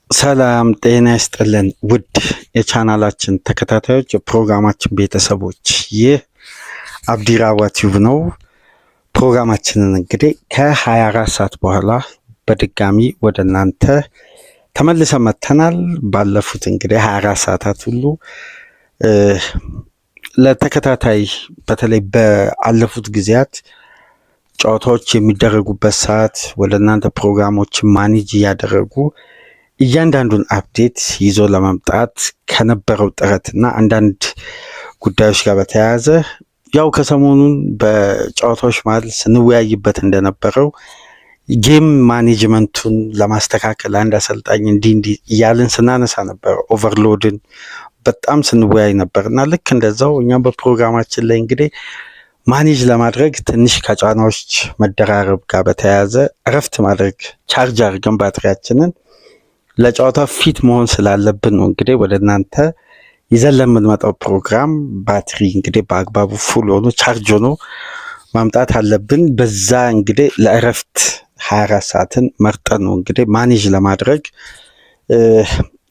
ሰላም ጤና ይስጥልን ውድ የቻናላችን ተከታታዮች የፕሮግራማችን ቤተሰቦች፣ ይህ አብዲራዋ ቲዩብ ነው። ፕሮግራማችንን እንግዲህ ከ24 ሰዓት በኋላ በድጋሚ ወደ እናንተ ተመልሰን መጥተናል። ባለፉት እንግዲህ 24 ሰዓታት ሁሉ ለተከታታይ በተለይ በአለፉት ጊዜያት ጨዋታዎች የሚደረጉበት ሰዓት ወደ እናንተ ፕሮግራሞችን ማኔጅ እያደረጉ እያንዳንዱን አፕዴት ይዞ ለመምጣት ከነበረው ጥረትና አንዳንድ ጉዳዮች ጋር በተያያዘ ያው ከሰሞኑን በጨዋታዎች መሀል ስንወያይበት እንደነበረው ጌም ማኔጅመንቱን ለማስተካከል አንድ አሰልጣኝ እንዲህ እያልን ስናነሳ ነበር። ኦቨርሎድን በጣም ስንወያይ ነበር እና ልክ እንደዛው እኛም በፕሮግራማችን ላይ እንግዲህ ማኔጅ ለማድረግ ትንሽ ከጫናዎች መደራረብ ጋር በተያያዘ እረፍት ማድረግ ቻርጅ አድርገን ባትሪያችንን ለጨዋታ ፊት መሆን ስላለብን ነው እንግዲህ ወደ እናንተ ይዘን ለምንመጣው ፕሮግራም ባትሪ እንግዲህ በአግባቡ ፉል ሆኖ ቻርጅ ሆኖ ማምጣት አለብን። በዛ እንግዲህ ለእረፍት 24 ሰዓትን መርጠን ነው እንግዲህ ማኔጅ ለማድረግ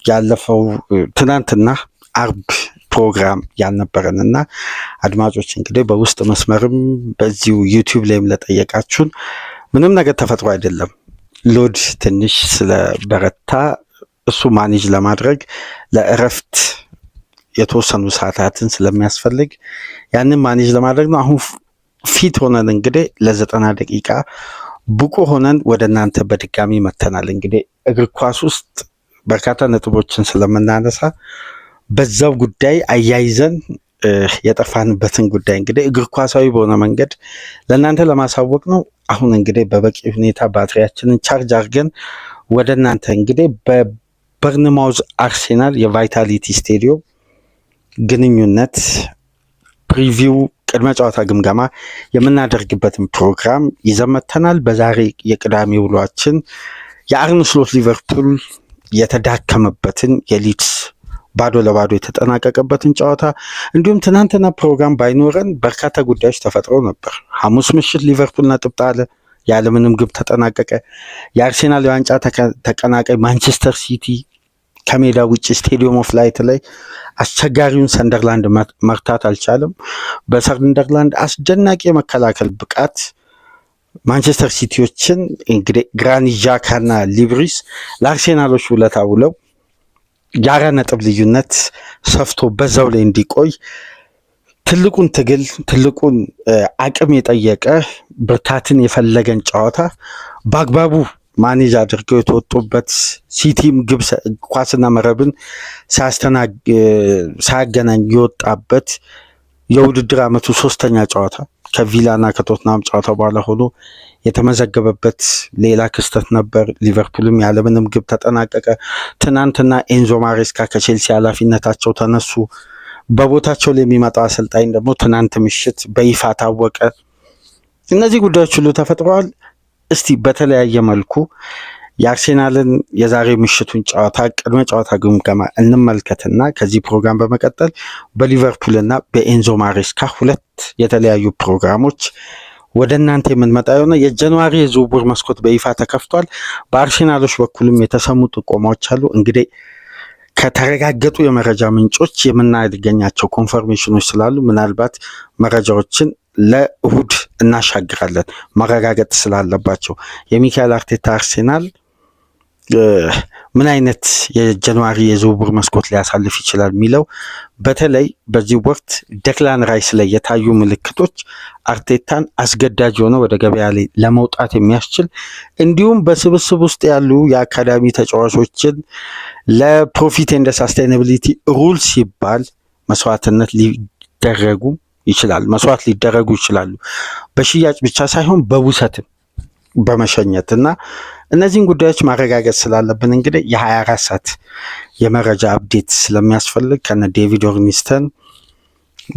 ያለፈው ትናንትና አርብ ፕሮግራም ያልነበረንና አድማጮች እንግዲህ በውስጥ መስመርም በዚሁ ዩቲዩብ ላይም ለጠየቃችሁን ምንም ነገር ተፈጥሮ አይደለም። ሎድ ትንሽ ስለበረታ እሱ ማኔጅ ለማድረግ ለእረፍት የተወሰኑ ሰዓታትን ስለሚያስፈልግ ያንን ማኔጅ ለማድረግ ነው። አሁን ፊት ሆነን እንግዲህ ለ90 ደቂቃ ብቁ ሆነን ወደ እናንተ በድጋሚ መተናል። እንግዲህ እግር ኳስ ውስጥ በርካታ ነጥቦችን ስለምናነሳ በዛው ጉዳይ አያይዘን የጠፋንበትን ጉዳይ እንግዲህ እግር ኳሳዊ በሆነ መንገድ ለእናንተ ለማሳወቅ ነው። አሁን እንግዲህ በበቂ ሁኔታ ባትሪያችንን ቻርጅ አድርገን ወደ እናንተ እንግዲህ በበርንማውዝ አርሴናል የቫይታሊቲ ስቴዲዮም ግንኙነት ፕሪቪው ቅድመ ጨዋታ ግምገማ የምናደርግበትን ፕሮግራም ይዘን መጥተናል። በዛሬ የቅዳሜ ውሏችን የአርነ ስሎት ሊቨርፑል የተዳከመበትን የሊድስ ባዶ ለባዶ የተጠናቀቀበትን ጨዋታ እንዲሁም ትናንትና ፕሮግራም ባይኖረን በርካታ ጉዳዮች ተፈጥረው ነበር። ሐሙስ ምሽት ሊቨርፑል ነጥብ ጣለ፣ ያለምንም ግብ ተጠናቀቀ። የአርሴናል የዋንጫ ተቀናቃይ ማንቸስተር ሲቲ ከሜዳ ውጭ ስቴዲየም ኦፍ ላይት ላይ አስቸጋሪውን ሰንደርላንድ መርታት አልቻለም። በሰንደርላንድ አስደናቂ የመከላከል ብቃት ማንቸስተር ሲቲዎችን እንግዲህ ግራኒት ዣካና ሊብሪስ ለአርሴናሎች ውለታ ውለው የ4 ነጥብ ልዩነት ሰፍቶ በዛው ላይ እንዲቆይ ትልቁን ትግል ትልቁን አቅም የጠየቀ ብርታትን የፈለገን ጨዋታ በአግባቡ ማኔጅ አድርገው የተወጡበት ሲቲም ግብ ኳስና መረብን ሳያገናኝ የወጣበት የውድድር ዓመቱ 3ኛ ጨዋታ ከቪላና ከቶትናም ጨዋታ በኋላ ሆኖ የተመዘገበበት ሌላ ክስተት ነበር። ሊቨርፑልም ያለምንም ግብ ተጠናቀቀ። ትናንትና ኤንዞ ማሬስካ ከቼልሲ ኃላፊነታቸው ተነሱ። በቦታቸው ላይ የሚመጣው አሰልጣኝ ደግሞ ትናንት ምሽት በይፋ ታወቀ። እነዚህ ጉዳዮች ሁሉ ተፈጥረዋል። እስቲ በተለያየ መልኩ የአርሴናልን የዛሬ ምሽቱን ጨዋታ ቅድመ ጨዋታ ግምገማ እንመልከትና ከዚህ ፕሮግራም በመቀጠል በሊቨርፑልና በኤንዞ ማሬስካ 2 የተለያዩ ፕሮግራሞች ወደ እናንተ የምንመጣ የሆነ የጃንዋሪ የዝውውር መስኮት በይፋ ተከፍቷል። በአርሴናሎች በኩልም የተሰሙ ጥቆማዎች አሉ። እንግዲህ ከተረጋገጡ የመረጃ ምንጮች የምናገኛቸው ኮንፈርሜሽኖች ስላሉ ምናልባት መረጃዎችን ለእሁድ እናሻግራለን መረጋገጥ ስላለባቸው። የሚካኤል አርቴታ አርሴናል ምን አይነት የጃንዋሪ የዝውውር መስኮት ሊያሳልፍ ይችላል የሚለው በተለይ በዚህ ወቅት ዴክላን ራይስ ላይ የታዩ ምልክቶች አርቴታን አስገዳጅ ሆነ ወደ ገበያ ላይ ለመውጣት የሚያስችል እንዲሁም በስብስብ ውስጥ ያሉ የአካዳሚ ተጫዋቾችን ለፕሮፊት ኤንድ ሳስቴናቢሊቲ ሩል ሲባል መስዋዕት ሊደረጉ ይችላሉ። በሽያጭ ብቻ ሳይሆን በውሰትም በመሸኘት እና እነዚህን ጉዳዮች ማረጋገጥ ስላለብን እንግዲህ የ24 ሰዓት የመረጃ አፕዴት ስለሚያስፈልግ ከነ ዴቪድ ኦርኒስተን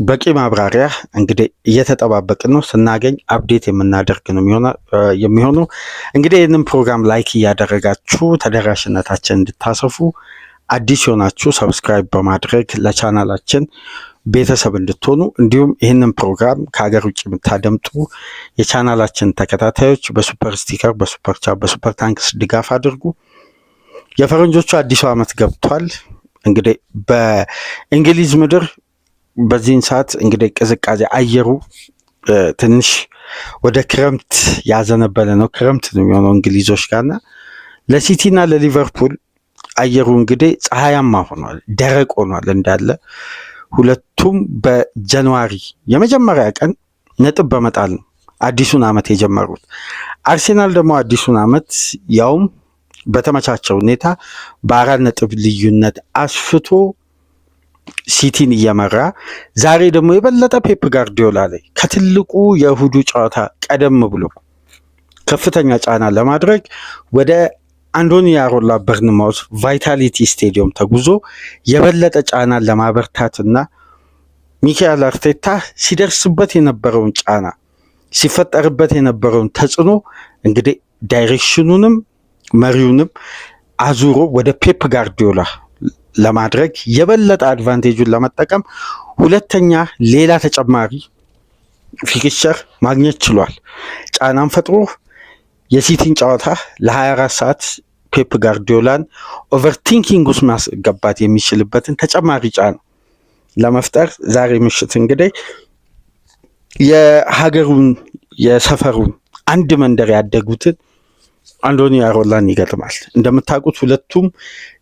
በቂ ማብራሪያ እንግዲህ እየተጠባበቅን ነው። ስናገኝ አፕዴት የምናደርግ ነው የሚሆነው። እንግዲህ ይህንን ፕሮግራም ላይክ እያደረጋችሁ ተደራሽነታችን እንድታሰፉ፣ አዲስ የሆናችሁ ሰብስክራይብ በማድረግ ለቻናላችን ቤተሰብ እንድትሆኑ እንዲሁም ይህንን ፕሮግራም ከሀገር ውጭ የምታደምጡ የቻናላችን ተከታታዮች በሱፐር ስቲከር፣ በሱፐር ቻት፣ በሱፐር ታንክስ ድጋፍ አድርጉ። የፈረንጆቹ አዲሱ ዓመት ገብቷል። እንግዲህ በእንግሊዝ ምድር በዚህን ሰዓት እንግዲህ ቅዝቃዜ አየሩ ትንሽ ወደ ክረምት ያዘነበለ ነው። ክረምት ነው የሚሆነው እንግሊዞች ጋርና ለሲቲና ለሊቨርፑል አየሩ እንግዲህ ፀሐያማ ሆኗል፣ ደረቅ ሆኗል እንዳለ። ሁለቱም በጃንዋሪ የመጀመሪያ ቀን ነጥብ በመጣል ነው አዲሱን ዓመት የጀመሩት። አርሴናል ደግሞ አዲሱን ዓመት ያውም በተመቻቸው ሁኔታ በ4 ነጥብ ልዩነት አስፍቶ ሲቲን እየመራ ዛሬ ደግሞ የበለጠ ፔፕ ጋርዲዮላ ላይ ከትልቁ የእሁዱ ጨዋታ ቀደም ብሎ ከፍተኛ ጫና ለማድረግ ወደ አንዶኒ ያሮላ በርንማውዝ ቫይታሊቲ ስቴዲየም ተጉዞ የበለጠ ጫናን ለማበርታትና ሚካኤል አርቴታ ሲደርስበት የነበረውን ጫና ሲፈጠርበት የነበረውን ተጽዕኖ እንግዲህ ዳይሬክሽኑንም መሪውንም አዙሮ ወደ ፔፕ ጋርዲዮላ ለማድረግ የበለጠ አድቫንቴጁን ለመጠቀም ሁለተኛ ሌላ ተጨማሪ ፊክስቸር ማግኘት ችሏል። ጫናን ፈጥሮ የሲቲን ጨዋታ ለ24 ሰዓት ፔፕ ጋርዲዮላን ኦቨርቲንኪንግ ውስጥ ማስገባት የሚችልበትን ተጨማሪ ጫና ለመፍጠር ዛሬ ምሽት እንግዲህ የሀገሩን የሰፈሩን አንድ መንደር ያደጉትን አንዶኒ ያሮላን ይገጥማል። እንደምታውቁት ሁለቱም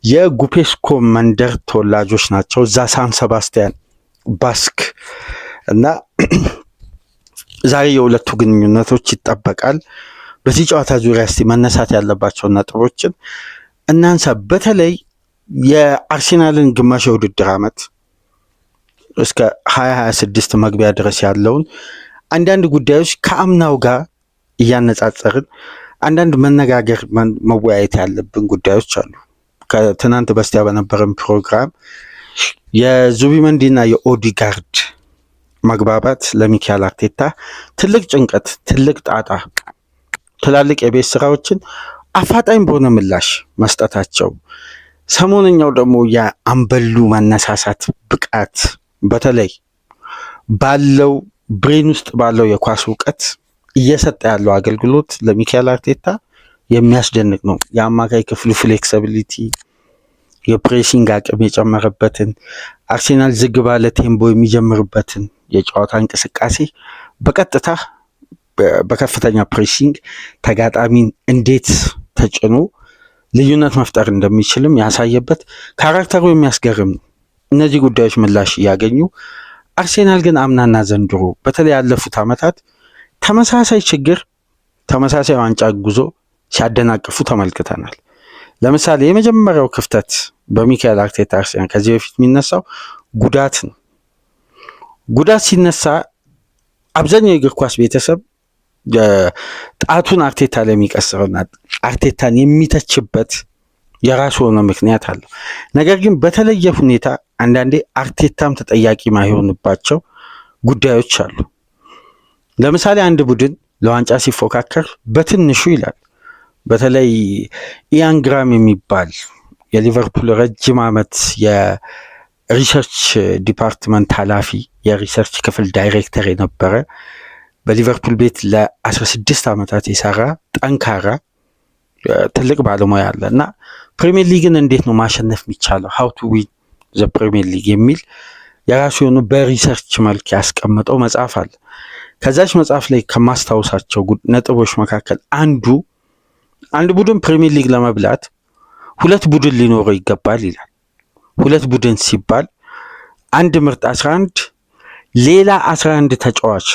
የጉፔስኮ መንደር ተወላጆች ናቸው። እዛ ሳን ሰባስቲያን ባስክ እና ዛሬ የሁለቱ ግንኙነቶች ይጠበቃል። በዚህ ጨዋታ ዙሪያ እስቲ መነሳት ያለባቸው ነጥቦችን እናንሳ። በተለይ የአርሴናልን ግማሽ የውድድር ዓመት እስከ 2026 መግቢያ ድረስ ያለውን አንዳንድ ጉዳዮች ከአምናው ጋር እያነጻጸርን አንዳንድ መነጋገር መወያየት ያለብን ጉዳዮች አሉ። ከትናንት በስቲያ በነበረን ፕሮግራም የዙቢመንዲና የኦዲጋርድ መግባባት ለሚካኤል አርቴታ ትልቅ ጭንቀት፣ ትልቅ ጣጣ፣ ትላልቅ የቤት ስራዎችን አፋጣኝ በሆነ ምላሽ መስጠታቸው፣ ሰሞነኛው ደግሞ የአምበሉ መነሳሳት ብቃት በተለይ ባለው ብሬን ውስጥ ባለው የኳስ እውቀት እየሰጠ ያለው አገልግሎት ለሚካኤል አርቴታ የሚያስደንቅ ነው። የአማካይ ክፍሉ ፍሌክሲቢሊቲ፣ የፕሬሲንግ አቅም የጨመረበትን አርሴናል ዝግ ባለ ቴምቦ የሚጀምርበትን የጨዋታ እንቅስቃሴ በቀጥታ በከፍተኛ ፕሬሲንግ ተጋጣሚን እንዴት ተጭኖ ልዩነት መፍጠር እንደሚችልም ያሳየበት ካራክተሩ የሚያስገርም ነው። እነዚህ ጉዳዮች ምላሽ እያገኙ አርሴናል ግን አምናና ዘንድሮ በተለይ ያለፉት ዓመታት ተመሳሳይ ችግር ተመሳሳይ ዋንጫ ጉዞ ሲያደናቅፉ ተመልክተናል። ለምሳሌ የመጀመሪያው ክፍተት በሚካኤል አርቴታ አርሴናል ከዚህ በፊት የሚነሳው ጉዳት ነው። ጉዳት ሲነሳ አብዛኛው የእግር ኳስ ቤተሰብ ጣቱን አርቴታ ላይ የሚቀስረውና አርቴታን የሚተችበት የራሱ ሆነ ምክንያት አለው። ነገር ግን በተለየ ሁኔታ አንዳንዴ አርቴታም ተጠያቂ ማይሆንባቸው ጉዳዮች አሉ። ለምሳሌ አንድ ቡድን ለዋንጫ ሲፎካከር በትንሹ ይላል። በተለይ ኢያን ግራም የሚባል የሊቨርፑል ረጅም ዓመት የሪሰርች ዲፓርትመንት ኃላፊ፣ የሪሰርች ክፍል ዳይሬክተር የነበረ በሊቨርፑል ቤት ለ16 ዓመታት የሰራ ጠንካራ ትልቅ ባለሙያ አለ እና ፕሪሚየር ሊግን እንዴት ነው ማሸነፍ የሚቻለው ሃው ቱ ዊን ዘ ፕሪሚየር ሊግ የሚል የራሱ የሆኑ በሪሰርች መልክ ያስቀመጠው መጽሐፍ አለ። ከዛች መጽሐፍ ላይ ከማስታወሳቸው ነጥቦች መካከል አንድ ቡድን ፕሪሚየር ሊግ ለመብላት 2 ቡድን ሊኖረው ይገባል ይላል። 2 ቡድን ሲባል አንድ ምርጥ 11 ሌላ 11 ተጫዋች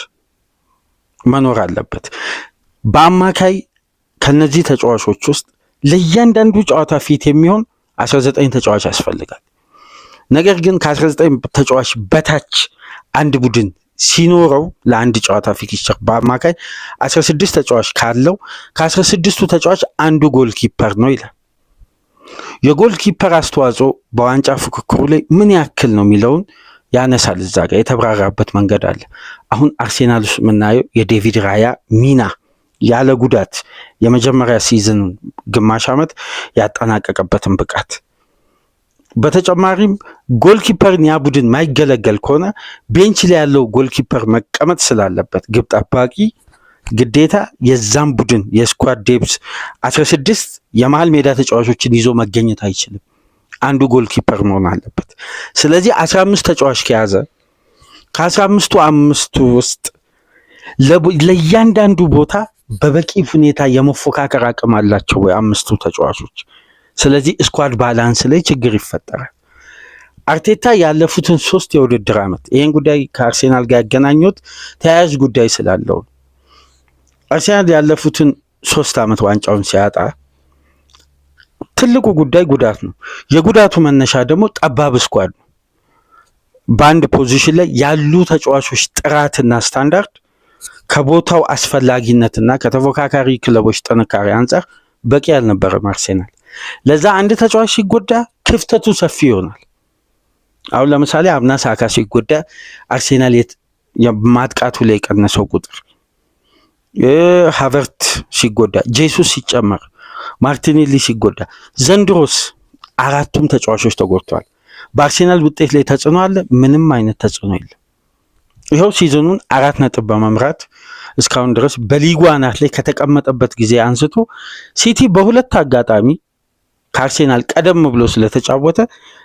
መኖር አለበት። በአማካይ ከነዚህ ተጫዋቾች ውስጥ ለእያንዳንዱ ጨዋታ ፊት የሚሆን 19 ተጫዋች ያስፈልጋል። ነገር ግን ከ19 ተጫዋች በታች አንድ ቡድን ሲኖረው ለአንድ ጨዋታ ፊክስቸር በአማካይ 16 ተጫዋች ካለው ከ16ቱ ተጫዋች አንዱ ጎል ኪፐር ነው ይላል። የጎል ኪፐር አስተዋጽኦ በዋንጫ ፉክክሩ ላይ ምን ያክል ነው የሚለውን ያነሳል። እዛ ጋር የተብራራበት መንገድ አለ። አሁን አርሴናል ውስጥ የምናየው የዴቪድ ራያ ሚና ያለ ጉዳት የመጀመሪያ ሲዝን ግማሽ ዓመት ያጠናቀቀበትን ብቃት፣ በተጨማሪም ጎልኪፐርን ያ ቡድን ማይገለገል ከሆነ ቤንች ላይ ያለው ጎልኪፐር መቀመጥ ስላለበት ግብ ጠባቂ ግዴታ የዛም ቡድን የስኳድ ዴፕዝ 16 የመሃል ሜዳ ተጫዋቾችን ይዞ መገኘት አይችልም። አንዱ ጎልኪፐር መሆን አለበት። ስለዚህ 15 ተጫዋች ከያዘ ከ15ቱ አምስቱ ውስጥ ለእያንዳንዱ ቦታ በበቂ ሁኔታ የመፎካከር አቅም አላቸው ወይ አምስቱ ተጫዋቾች? ስለዚህ ስኳድ ባላንስ ላይ ችግር ይፈጠራል። አርቴታ ያለፉትን 3 የውድድር ዓመት ይህን ጉዳይ ከአርሴናል ጋር ያገናኙት ተያያዥ ጉዳይ ስላለው አርሴናል ያለፉትን 3 ዓመት ዋንጫውን ሲያጣ ትልቁ ጉዳይ ጉዳት ነው። የጉዳቱ መነሻ ደግሞ ጠባብ ስኳድ ነው። በአንድ ፖዚሽን ላይ ያሉ ተጫዋቾች ጥራትና ስታንዳርድ ከቦታው አስፈላጊነትና ከተፎካካሪ ክለቦች ጥንካሬ አንጻር በቂ አልነበረም አርሴናል። ለዛ አንድ ተጫዋች ሲጎዳ ክፍተቱ ሰፊ ይሆናል። አሁን ለምሳሌ አምና ሳካ ሲጎዳ አርሴናል ማጥቃቱ ላይ የቀነሰው ቁጥር፣ ሃቨርት ሲጎዳ፣ ጄሱስ ሲጨመር፣ ማርቲኔሊ ሲጎዳ፣ ዘንድሮስ 4ቱም ተጫዋቾች ተጎድተዋል። በአርሴናል ውጤት ላይ ተጽዕኖ አለ? ምንም አይነት ተጽዕኖ የለም። ይኸው ሲዝኑን 4 ነጥብ በመምራት እስካሁን ድረስ በሊጉ አናት ላይ ከተቀመጠበት ጊዜ አንስቶ ሲቲ በሁለት አጋጣሚ ከአርሴናል ቀደም ብሎ ስለተጫወተ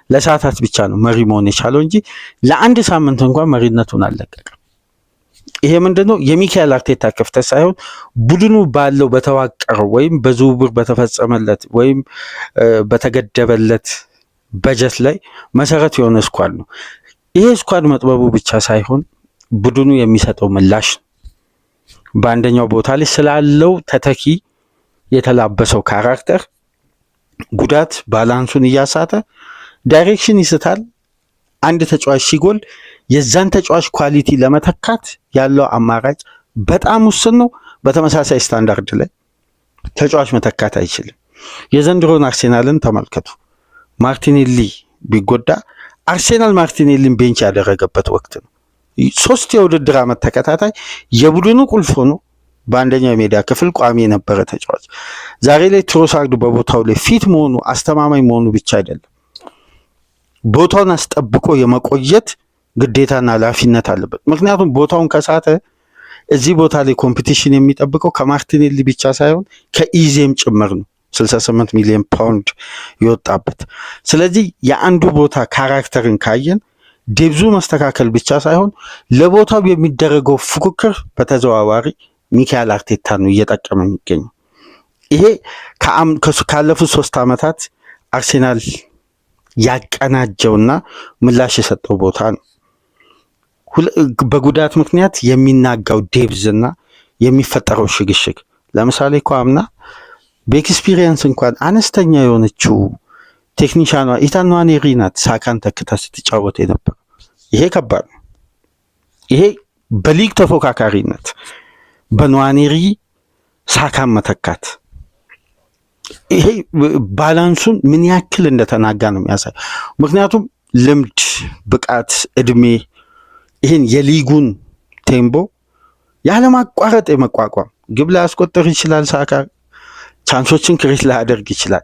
ለሰዓታት ብቻ ነው መሪ መሆን የቻለው እንጂ ለአንድ ሳምንት እንኳን መሪነቱን አልለቀቀም። ይሄ ምንድነው? የሚካኤል አርቴታ ክፍተት ሳይሆን ቡድኑ ባለው በተዋቀረው ወይም በዝውውር በተፈጸመለት ወይም በተገደበለት በጀት ላይ መሰረት የሆነ ስኳድ ነው። ይሄ ስኳድ መጥበቡ ብቻ ሳይሆን ቡድኑ የሚሰጠው ምላሽ ነው። በአንደኛው ቦታ ላይ ስላለው ተተኪ የተላበሰው ካራክተር ጉዳት ባላንሱን እያሳተ ዳይሬክሽን ይስታል። አንድ ተጫዋች ሲጎል የዛን ተጫዋች ኳሊቲ ለመተካት ያለው አማራጭ በጣም ውስን ነው። በተመሳሳይ ስታንዳርድ ላይ ተጫዋች መተካት አይችልም። የዘንድሮን አርሴናልን ተመልከቱ። ማርቲኔሊ ቢጎዳ አርሴናል ማርቲኔሊን ቤንች ያደረገበት ወቅት ነው። 3 የውድድር ዓመት ተከታታይ የቡድኑ ቁልፍ ሆኖ በአንደኛው የሜዳ ክፍል ቋሚ የነበረ ተጫዋች ዛሬ ላይ ትሮሳርድ በቦታው ላይ ፊት መሆኑ አስተማማኝ መሆኑ ብቻ አይደለም፣ ቦታውን አስጠብቆ የመቆየት ግዴታና ኃላፊነት አለበት። ምክንያቱም ቦታውን ከሳተ እዚህ ቦታ ላይ ኮምፒቲሽን የሚጠብቀው ከማርቲኔሊ ብቻ ሳይሆን ከኢዜም ጭምር ነው። 68 ሚሊዮን ፓውንድ የወጣበት። ስለዚህ የአንዱ ቦታ ካራክተርን ካየን ዴብዙ መስተካከል ብቻ ሳይሆን ለቦታው የሚደረገው ፉክክር በተዘዋዋሪ ሚካኤል አርቴታ ነው እየጠቀመ የሚገኘው። ይሄ ካለፉት 3 ዓመታት አርሴናል ያቀናጀውና ምላሽ የሰጠው ቦታ ነው። በጉዳት ምክንያት የሚናጋው ዴብዝና የሚፈጠረው ሽግሽግ ለምሳሌ እኮ አምና በኤክስፒሪየንስ እንኳን አነስተኛ የሆነችው ቴክኒሻኗ ኢታን ንዋኔሪ ናት ሳካን ተክታ ስትጫወት የነበር። ይሄ ከባድ ነው። ይሄ በሊግ ተፎካካሪነት በንዋኔሪ ሳካን መተካት ይሄ ባላንሱን ምን ያክል እንደተናጋ ነው የሚያሳይ። ምክንያቱም ልምድ፣ ብቃት፣ እድሜ ይህን የሊጉን ቴምቦ ያለማቋረጥ የመቋቋም ግብ ላያስቆጥር ይችላል። ሳካ ቻንሶችን ክሬት ላያደርግ ይችላል።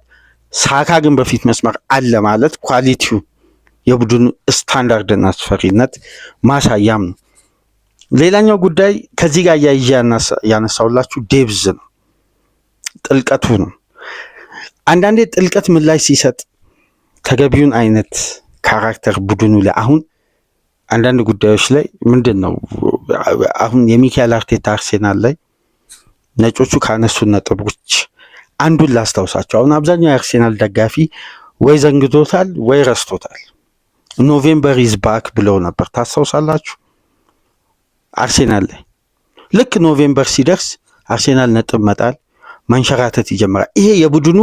ሳካ ግን በፊት መስመር አለ ማለት ኳሊቲው የቡድኑ ስታንዳርድና አስፈሪነት ማሳያም ነው። ሌላኛው ጉዳይ ከዚህ ጋር ያያይዤ ያነሳውላችሁ ዴብዝ ነው፣ ጥልቀቱ ነው። አንዳንዴ ጥልቀት ምላሽ ሲሰጥ ተገቢውን አይነት ካራክተር ቡድኑ ላይ አሁን አንዳንድ ጉዳዮች ላይ ምንድን ነው አሁን የሚካኤል አርቴታ አርሴናል ላይ ነጮቹ ካነሱ ነጥቦች አንዱን ላስታውሳቸው። አሁን አብዛኛው የአርሴናል ደጋፊ ወይ ዘንግቶታል ወይ ረስቶታል። ኖቬምበር ኢዝ ባክ ብለው ነበር፣ ታስታውሳላችሁ? አርሴናል ላይ ልክ ኖቬምበር ሲደርስ አርሴናል ነጥብ መጣል መንሸራተት ይጀምራል። ይሄ የቡድኑ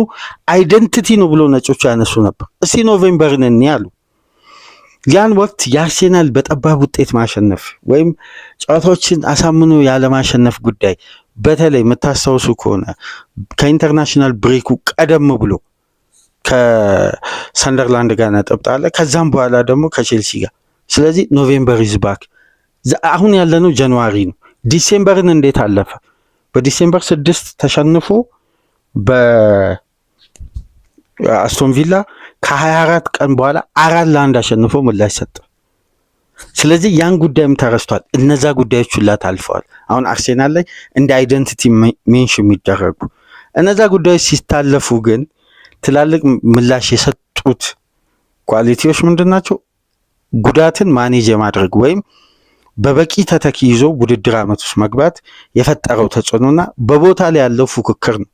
አይደንቲቲ ነው ብሎ ነጮቹ ያነሱ ነበር። እስቲ ኖቬምበርን እኔ አሉ። ያን ወቅት የአርሴናል በጠባብ ውጤት ማሸነፍ ወይም ጨዋታዎችን አሳምኖ ያለማሸነፍ ጉዳይ በተለይ የምታስታውሱ ከሆነ ከኢንተርናሽናል ብሬኩ ቀደም ብሎ ከሰንደርላንድ ጋር ነጥብ ጣለ። ከዛም በኋላ ደግሞ ከቼልሲ ጋር። ስለዚህ ኖቬምበር ኢዝ ባክ። አሁን ያለነው ጃንዋሪ ነው። ዲሴምበርን እንዴት አለፈ? በዲሴምበር 6 ተሸንፎ በአስቶን ቪላ ከ24 ቀን በኋላ 4-1 አሸንፎ ምላሽ ሰጠ። ስለዚህ ያን ጉዳይም ተረስቷል። እነዛ ጉዳዮች ሁላ ታልፈዋል። አሁን አርሴናል ላይ እንደ አይደንቲቲ ሜንሽን የሚደረጉ እነዛ ጉዳዮች ሲታለፉ ግን ትላልቅ ምላሽ የሰጡት ኳሊቲዎች ምንድን ናቸው? ጉዳትን ማኔጅ የማድረግ ወይም በበቂ ተተኪ ይዞ ውድድር ዓመት ውስጥ መግባት የፈጠረው ተጽዕኖና በቦታ ላይ ያለው ፉክክር ነው።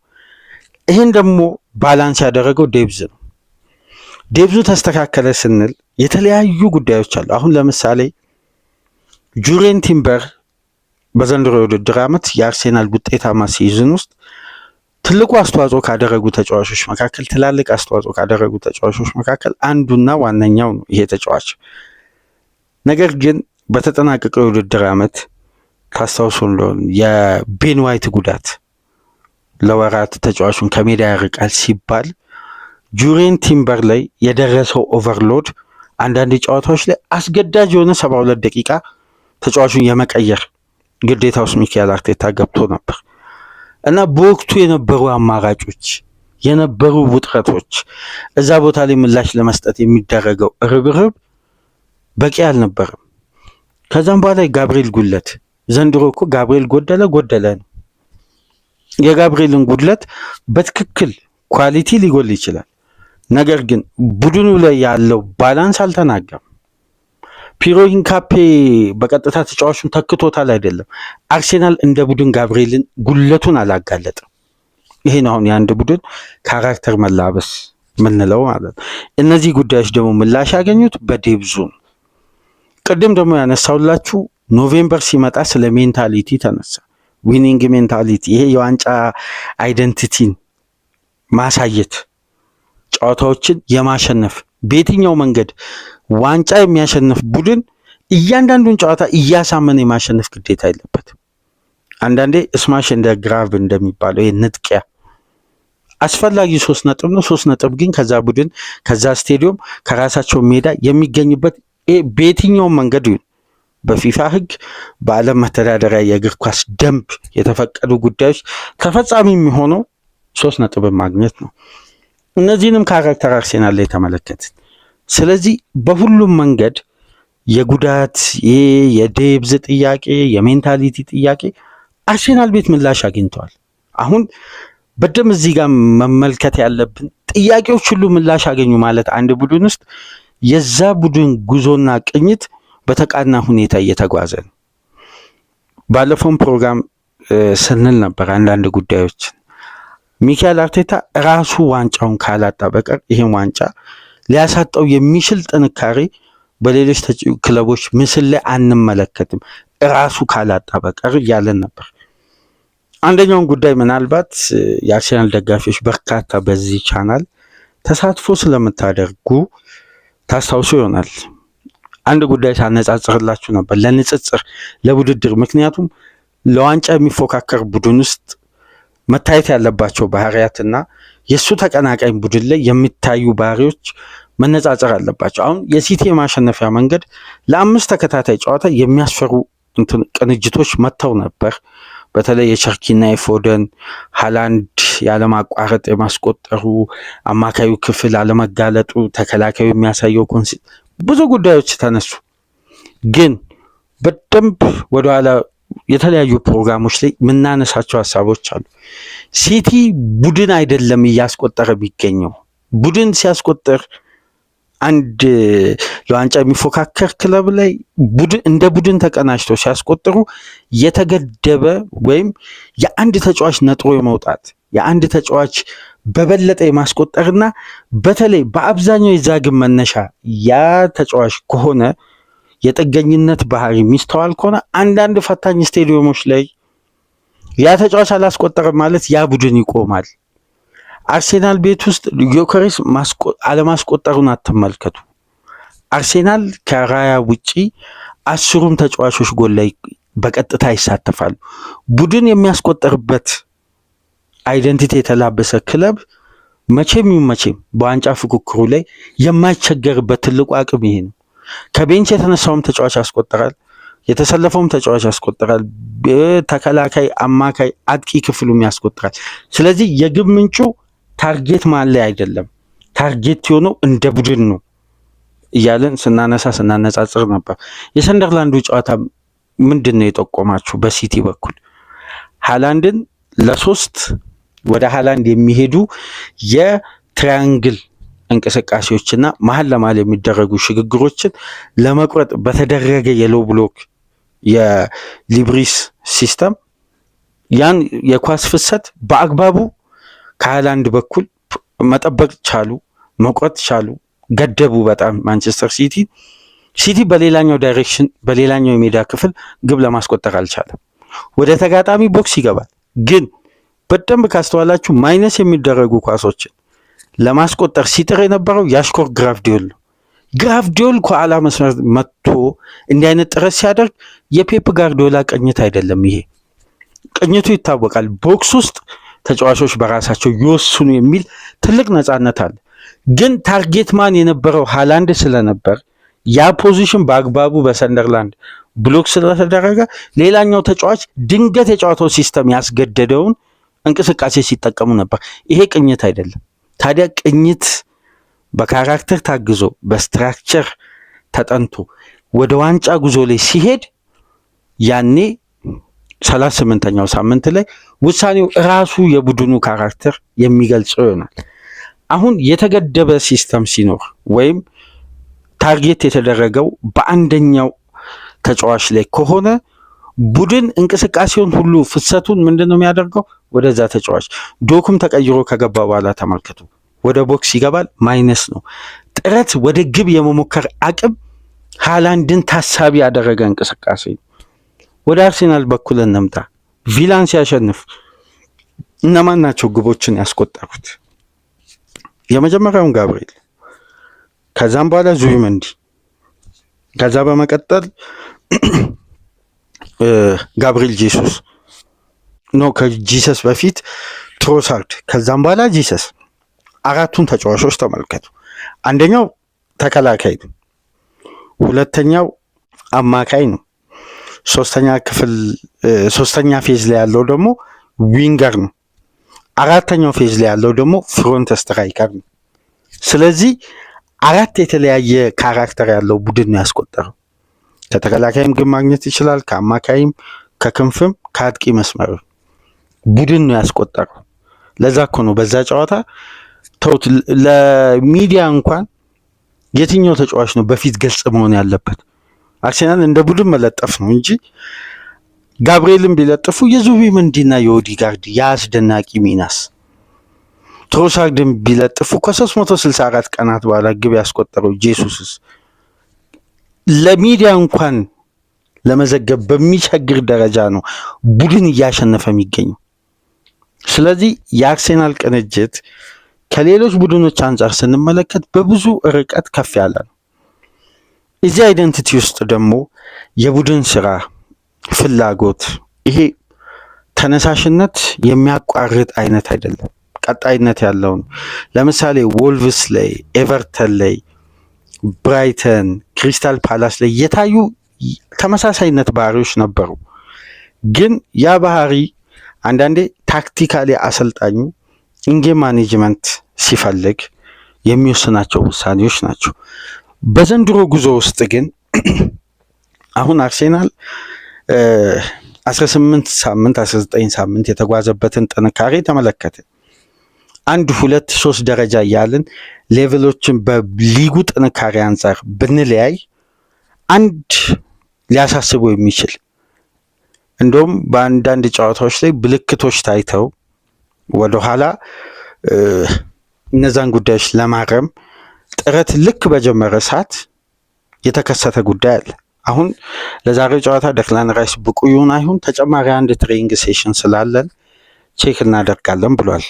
ይህን ደግሞ ባላንስ ያደረገው ዴብዝ ነው። ዴብዙ ተስተካከለ ስንል የተለያዩ ጉዳዮች አሉ። አሁን ለምሳሌ ጁሬን ቲምበር በዘንድሮ የውድድር ዓመት የአርሴናል ውጤታማ ሲዝን ውስጥ ትልቁ አስተዋጽኦ ካደረጉ ተጫዋቾች መካከል ትላልቅ አስተዋጽኦ ካደረጉ ተጫዋቾች መካከል አንዱና ዋነኛው ነው ይሄ ተጫዋች። ነገር ግን በተጠናቀቀው የውድድር ዓመት ካስታውሱ እንደሆነ የቤን ዋይት ጉዳት ለወራት ተጫዋቹን ከሜዳ ያርቃል ሲባል ጁሬን ቲምበር ላይ የደረሰው ኦቨርሎድ አንዳንድ ጨዋታዎች ላይ አስገዳጅ የሆነ 72 ደቂቃ ተጫዋቹን የመቀየር ግዴታ ውስጥ ሚካኤል አርቴታ ገብቶ ነበር እና በወቅቱ የነበሩ አማራጮች የነበሩ ውጥረቶች እዛ ቦታ ላይ ምላሽ ለመስጠት የሚደረገው ርብርብ በቂ አልነበረም። ከዛም በኋላ ጋብሪኤል ጉድለት ዘንድሮ እኮ ጋብሪኤል ጎደለ ነው። የጋብሪኤልን ጉድለት በትክክል ኳሊቲ ሊጎል ይችላል። ነገር ግን ቡድኑ ላይ ያለው ባላንስ አልተናገም። ፒሮ ሂንካፔ በቀጥታ ተጫዋቹን ተክቶታል አይደለም። አርሴናል እንደ ቡድን ጋብሪኤልን ጉድለቱን አላጋለጥም። ይሄ ነው አሁን የአንድ ቡድን ካራክተር መላበስ ምንለው ማለት ነው። እነዚህ ጉዳዮች ደግሞ ምላሽ ያገኙት በዴብዙ ነው። ቅድም ደግሞ ያነሳውላችሁ ኖቬምበር ሲመጣ ስለ ሜንታሊቲ ተነሳ። ዊኒንግ ሜንታሊቲ፣ ይሄ የዋንጫ አይደንቲቲን ማሳየት፣ ጨዋታዎችን የማሸነፍ በየትኛው መንገድ ዋንጫ የሚያሸንፍ ቡድን እያንዳንዱን ጨዋታ እያሳመነ የማሸነፍ ግዴታ የለበትም። አንዳንዴ ስማሽ እንደ ግራቭ እንደሚባለው ይሄ ንጥቂያ አስፈላጊ 3 ነጥብ ነው። 3 ነጥብ ግን ከዛ ቡድን ከዛ ስቴዲዮም ከራሳቸው ሜዳ የሚገኝበት በየትኛውም መንገድ ይሁን በፊፋ ሕግ በዓለም መተዳደሪያ የእግር ኳስ ደንብ የተፈቀዱ ጉዳዮች ተፈጻሚ የሚሆነው 3 ነጥብ ማግኘት ነው። እነዚህንም ካራክተር አርሴናል ላይ ተመለከትን። ስለዚህ በሁሉም መንገድ የጉዳት የዴብዝ ጥያቄ የሜንታሊቲ ጥያቄ አርሴናል ቤት ምላሽ አግኝተዋል። አሁን በደም እዚህ ጋር መመልከት ያለብን ጥያቄዎች ሁሉ ምላሽ አገኙ ማለት አንድ ቡድን ውስጥ የዛ ቡድን ጉዞና ቅኝት በተቃና ሁኔታ እየተጓዘ ነው። ባለፈውን ፕሮግራም ስንል ነበር አንዳንድ ጉዳዮች ሚካኤል አርቴታ ራሱ ዋንጫውን ካላጣ በቀር ይሄን ዋንጫ ሊያሳጣው የሚችል ጥንካሬ በሌሎች ክለቦች ምስል ላይ አንመለከትም ራሱ ካላጣ በቀር እያለን ነበር። አንደኛውን ጉዳይ ምናልባት የአርሴናል ደጋፊዎች በርካታ በዚህ ቻናል ተሳትፎ ስለምታደርጉ ታስታውሱ ይሆናል። አንድ ጉዳይ ሳነጻጽርላችሁ ነበር ለንጽጽር ለውድድር። ምክንያቱም ለዋንጫ የሚፎካከር ቡድን ውስጥ መታየት ያለባቸው ባህሪያትና የሱ ተቀናቃኝ ቡድን ላይ የሚታዩ ባህሪዎች መነጻጸር አለባቸው። አሁን የሲቲ የማሸነፊያ መንገድ ለ5 ተከታታይ ጨዋታ የሚያስፈሩ ቅንጅቶች መጥተው ነበር። በተለይ የቸርኪና የፎደን ሃላንድ ያለማቋረጥ የማስቆጠሩ አማካዩ ክፍል አለመጋለጡ ተከላካዩ የሚያሳየው ብዙ ጉዳዮች ተነሱ። ግን በደንብ ወደኋላ የተለያዩ ፕሮግራሞች ላይ የምናነሳቸው ሀሳቦች አሉ። ሲቲ ቡድን አይደለም እያስቆጠረ ቢገኘው። ቡድን ሲያስቆጠር አንድ ለዋንጫ የሚፎካከር ክለብ ላይ እንደ ቡድን ተቀናጅተው ሲያስቆጥሩ የተገደበ ወይም የአንድ ተጫዋች ነጥሮ የመውጣት የአንድ ተጫዋች በበለጠ የማስቆጠርና በተለይ በአብዛኛው የዛ ግብ መነሻ ያ ተጫዋች ከሆነ የጥገኝነት ባህሪ የሚስተዋል ከሆነ አንዳንድ ፈታኝ ስቴዲየሞች ላይ ያ ተጫዋች አላስቆጠረም ማለት ያ ቡድን ይቆማል። አርሴናል ቤት ውስጥ ዮከሬስ አለማስቆጠሩን አትመልከቱ። አርሴናል ከራያ ውጪ 10ሩም ተጫዋቾች ጎል ላይ በቀጥታ ይሳተፋሉ። ቡድን የሚያስቆጠርበት አይደንቲቲ የተላበሰ ክለብ መቼም በዋንጫ ፉክክሩ ላይ የማይቸገርበት ትልቁ አቅም ይሄ ነው። ከቤንች የተነሳውም ተጫዋች ያስቆጠራል፣ የተሰለፈውም ተጫዋች ያስቆጠራል፣ ተከላካይ፣ አማካይ፣ አጥቂ ክፍሉም ያስቆጠራል። ስለዚህ የግብ ምንጩ ታርጌት ማለ አይደለም፣ ታርጌት የሆነው እንደ ቡድን ነው። እያልን ስናነጻጽር ነበር። የሰንደርላንዱ ጨዋታ ምንድነው የጠቆማችሁ? በሲቲ በኩል ሃላንድን ለሶስት ወደ ሃላንድ የሚሄዱ የትራያንግል እንቅስቃሴዎችና መሀል ለመሀል የሚደረጉ ሽግግሮችን ለመቁረጥ በተደረገ የሎ ብሎክ የሊብሪስ ሲስተም ያን የኳስ ፍሰት በአግባቡ ከሃላንድ በኩል መጠበቅ ቻሉ፣ መቁረጥ ቻሉ፣ ገደቡ በጣም ማንቸስተር ሲቲ በሌላኛው ዳይሬክሽን በሌላኛው የሜዳ ክፍል ግብ ለማስቆጠር አልቻለም። ወደ ተጋጣሚ ቦክስ ይገባል፣ ግን በደንብ ካስተዋላችሁ ማይነስ የሚደረጉ ኳሶችን ለማስቆጠር ሲጥር የነበረው ያሽኮር ግራፍዲዮል ነው። ግራፍዲዮል ከኋላ መስመር መጥቶ እንዲህ አይነት ጥረት ሲያደርግ የፔፕ ጋርዲዮላ ቅኝት አይደለም። ይሄ ቅኝቱ ይታወቃል። ቦክስ ውስጥ ተጫዋቾች በራሳቸው ይወስኑ የሚል ትልቅ ነፃነት አለ። ግን ታርጌት ማን የነበረው ሃላንድ ስለነበር ያ ፖዚሽን በአግባቡ በሰንደርላንድ ብሎክ ስለተደረገ ሌላኛው ተጫዋች ድንገት የጨዋታው ሲስተም ያስገደደውን እንቅስቃሴ ሲጠቀሙ ነበር። ይሄ ቅኝት አይደለም። ታዲያ ቅኝት በካራክተር ታግዞ በስትራክቸር ተጠንቶ ወደ ዋንጫ ጉዞ ላይ ሲሄድ ያኔ 38ኛው ሳምንት ላይ ውሳኔው ራሱ የቡድኑ ካራክተር የሚገልጸው ይሆናል። አሁን የተገደበ ሲስተም ሲኖር ወይም ታርጌት የተደረገው በአንደኛው ተጫዋች ላይ ከሆነ ቡድን እንቅስቃሴውን ሁሉ ፍሰቱን ምንድነው የሚያደርገው? ወደዛ ተጫዋች ዶኩም ተቀይሮ ከገባ በኋላ ተመልከቱ፣ ወደ ቦክስ ይገባል፣ ማይነስ ነው። ጥረት ወደ ግብ የመሞከር አቅም ሃላንድን ታሳቢ ያደረገ እንቅስቃሴ ነው። ወደ አርሴናል በኩል እንምጣ። ቪላን ሲያሸንፍ እነማን ናቸው ግቦችን ያስቆጠሩት? የመጀመሪያውን ጋብርኤል፣ ከዛም በኋላ ዙቢመንዲ፣ ከዛ በመቀጠል ጋብርኤል ጄሱስ ነው። ከጂሰስ በፊት ትሮሳርድ፣ ከዛም በኋላ ጂሰስ። አራቱን ተጫዋቾች ተመልከቱ። አንደኛው ተከላካይ ነው፣ ሁለተኛው አማካይ ነው፣ ሶስተኛ ፌዝ ላይ ያለው ደግሞ ዊንገር ነው፣ አራተኛው ፌዝ ላይ ያለው ደግሞ ፍሮንት ስትራይከር ነው። ስለዚህ አራት የተለያየ ካራክተር ያለው ቡድን ነው ያስቆጠረው። ከተከላካይም ግብ ማግኘት ይችላል፣ ከአማካይም፣ ከክንፍም፣ ከአጥቂ መስመር ቡድን ነው ያስቆጠረው። ለዛ እኮ ነው በዛ ጨዋታ ተውት፣ ለሚዲያ እንኳን የትኛው ተጫዋች ነው በፊት ገጽ መሆን ያለበት? አርሴናል እንደ ቡድን መለጠፍ ነው እንጂ ጋብርኤልን ቢለጥፉ የዙቢመንዲና የኦዲጋርድ የአስደናቂ ሚናስ፣ ትሮሳርድን ቢለጥፉ ከ364 ቀናት በኋላ ግብ ያስቆጠረው ጄሱስስ ለሚዲያ እንኳን ለመዘገብ በሚቸግር ደረጃ ነው ቡድን እያሸነፈ የሚገኘው። ስለዚህ የአርሴናል ቅንጅት ከሌሎች ቡድኖች አንጻር ስንመለከት በብዙ ርቀት ከፍ ያለ ነው። እዚህ አይደንቲቲ ውስጥ ደግሞ የቡድን ስራ፣ ፍላጎት፣ ይሄ ተነሳሽነት የሚያቋርጥ አይነት አይደለም፣ ቀጣይነት ያለው ነው። ለምሳሌ ወልቭስ ላይ፣ ኤቨርተን ላይ፣ ብራይተን፣ ክሪስታል ፓላስ ላይ የታዩ ተመሳሳይነት ባህሪዎች ነበሩ። ግን ያ ባህሪ አንዳንዴ ታክቲካሊ አሰልጣኙ ኢንጌም ማኔጅመንት ሲፈልግ የሚወስናቸው ውሳኔዎች ናቸው። በዘንድሮ ጉዞ ውስጥ ግን አሁን አርሴናል 18 ሳምንት 19 ሳምንት የተጓዘበትን ጥንካሬ ተመለከተ። 1 2 3 ደረጃ እያልን ሌቭሎችን በሊጉ ጥንካሬ አንጻር ብንለያይ አንድ ሊያሳስበው የሚችል እንደውም በአንዳንድ ጨዋታዎች ላይ ምልክቶች ታይተው ወደኋላ እነዛን ጉዳዮች ለማረም ጥረት ልክ በጀመረ ሰዓት የተከሰተ ጉዳይ አለ። አሁን ለዛሬው ጨዋታ ደክላን ራይስ ብቁ ይሁን አይሁን ተጨማሪ አንድ ትሬኒንግ ሴሽን ስላለን ቼክ እናደርጋለን ብሏል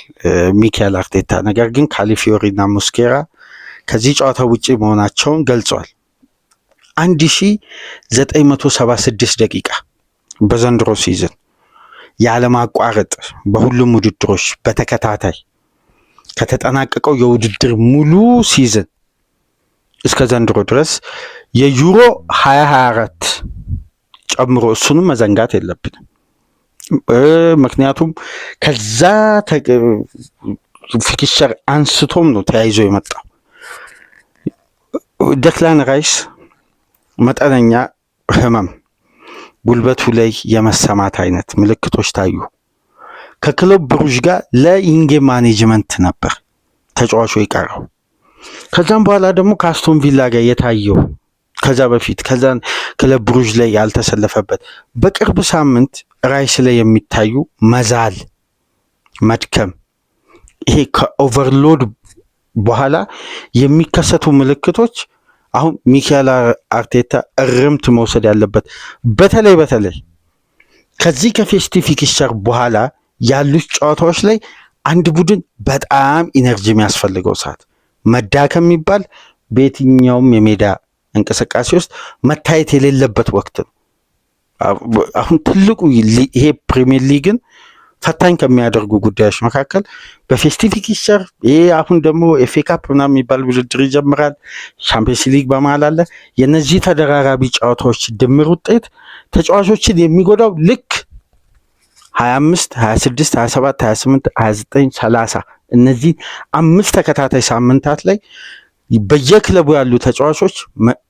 ሚካኤል አርቴታ። ነገር ግን ካሊፊዮሪ እና ሙስኬራ ከዚህ ጨዋታ ውጪ መሆናቸውን ገልጿል። 1976 ደቂቃ በዘንድሮ ሲዝን ያለማቋረጥ በሁሉም ውድድሮች በተከታታይ ከተጠናቀቀው የውድድር ሙሉ ሲዝን እስከ ዘንድሮ ድረስ የዩሮ 2024 ጨምሮ እሱንም መዘንጋት የለብንም። ምክንያቱም ከዛ ፊክቸር አንስቶም ነው ተያይዞ የመጣው። ደክላን ራይስ መጠነኛ ህመም ጉልበቱ ላይ የመሰማት አይነት ምልክቶች ታዩ። ከክለብ ብሩዥ ጋር ለኢንጌም ማኔጅመንት ነበር ተጫዋቹ የቀረው። ከዛም በኋላ ደግሞ ከአስቶን ቪላ ጋር የታየው ከዛ በፊት ከዛን ክለብ ብሩዥ ላይ ያልተሰለፈበት በቅርብ ሳምንት ራይስ ላይ የሚታዩ መዛል፣ መድከም፣ ይሄ ከኦቨርሎድ በኋላ የሚከሰቱ ምልክቶች አሁን ሚካኤል አርቴታ እርምት መውሰድ ያለበት በተለይ ከዚህ ከፌስቲቭ ፊክስቸር በኋላ ያሉት ጨዋታዎች ላይ አንድ ቡድን በጣም ኢነርጂ የሚያስፈልገው ሰዓት መዳከም የሚባል በየትኛውም የሜዳ እንቅስቃሴ ውስጥ መታየት የሌለበት ወቅት ነው። አሁን ትልቁ ይሄ ፕሪሚየር ሊግን ፈታኝ ከሚያደርጉ ጉዳዮች መካከል በፌስቲቭ ፊክስቸር ይሄ አሁን ደግሞ ኤፍ ኤ ካፕ ምናምን የሚባል ውድድር ይጀምራል። ቻምፒየንስ ሊግ በመሃል አለ። የነዚህ ተደራራቢ ጨዋታዎች ድምር ውጤት ተጫዋቾችን የሚጎዳው ልክ 25 26 27 28 29 30 እነዚህ 5 ተከታታይ ሳምንታት ላይ በየክለቡ ያሉ ተጫዋቾች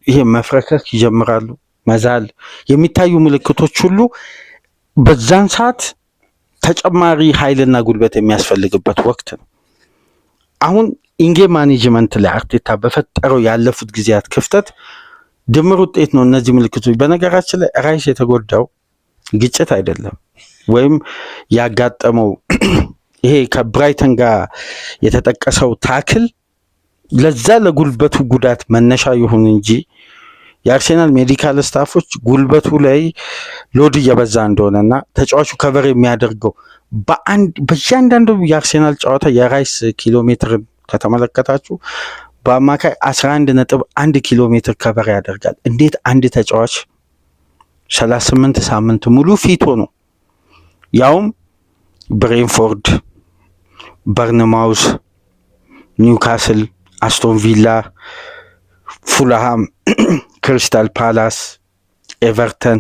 ይሄ መፍረከክ ይጀምራሉ። መዛል የሚታዩ ምልክቶች ሁሉ በዛን ሰዓት ተጨማሪ ኃይልና ጉልበት የሚያስፈልግበት ወቅት ነው። አሁን ኢንጌም ማኔጅመንት ላይ አርቴታ በፈጠረው ያለፉት ጊዜያት ክፍተት ድምር ውጤት ነው እነዚህ ምልክቶች። በነገራችን ላይ ራይስ የተጎዳው ግጭት አይደለም ወይም ያጋጠመው ይሄ ከብራይተን ጋር የተጠቀሰው ታክል ለዛ ለጉልበቱ ጉዳት መነሻ ይሁን እንጂ የአርሴናል ሜዲካል ስታፎች ጉልበቱ ላይ ሎድ እየበዛ እንደሆነና ተጫዋቹ ከቨር የሚያደርገው በእያንዳንዱ የአርሴናል ጨዋታ የራይስ ኪሎ ሜትር ከተመለከታችሁ በአማካይ 11.1 ኪሎ ሜትር ከቨር ያደርጋል። እንዴት አንድ ተጫዋች 38 ሳምንት ሙሉ ፊት ሆኖ ያውም ብሬንፎርድ፣ በርንማውዝ፣ ኒውካስል፣ አስቶን ቪላ፣ ፉልሃም፣ ክሪስታል ፓላስ፣ ኤቨርተን